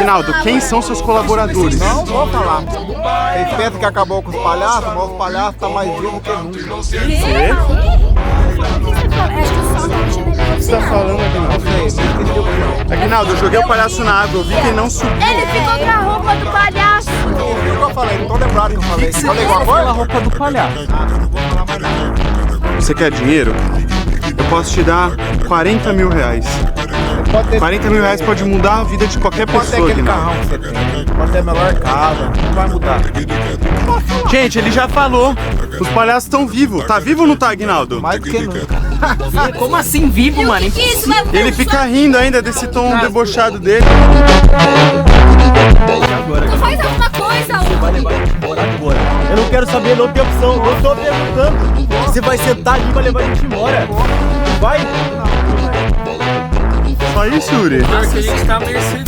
Aguinaldo, quem são seus colaboradores? Não vou falar. Eles pensam que acabou com os palhaços, mas os palhaços estão mais vivos que nunca. O que você tá falando, Aguinaldo? Aguinaldo, eu joguei o palhaço na água, eu vi que ele não subiu. Ele ficou com a roupa do palhaço. O que eu falei? Não tô lembrado que eu falei. Falei igual coisa? A roupa do palhaço. Não vou falar mais nada. Você quer dinheiro? Eu posso te dar 40 mil reais. 40 mil reais pode mudar a vida de qualquer Pode ter pessoa, aquele Aguinaldo. carrão que você tem. Pode ter a melhor casa. Não vai mudar. Gente, ele já falou. Os palhaços estão vivos. Tá vivo ou não tá, Aguinaldo? Mais do que nunca. Como assim vivo, mano? Isso vai Ele fica rindo ainda desse tom debochado dele. Faz alguma coisa, Vai levar ele embora agora. Eu não quero saber, não tem opção. Não tô perguntando. Você vai sentar ali e vai levar a gente embora. Vai. Só isso, Yuri? Nossa, a gente tá à mercê.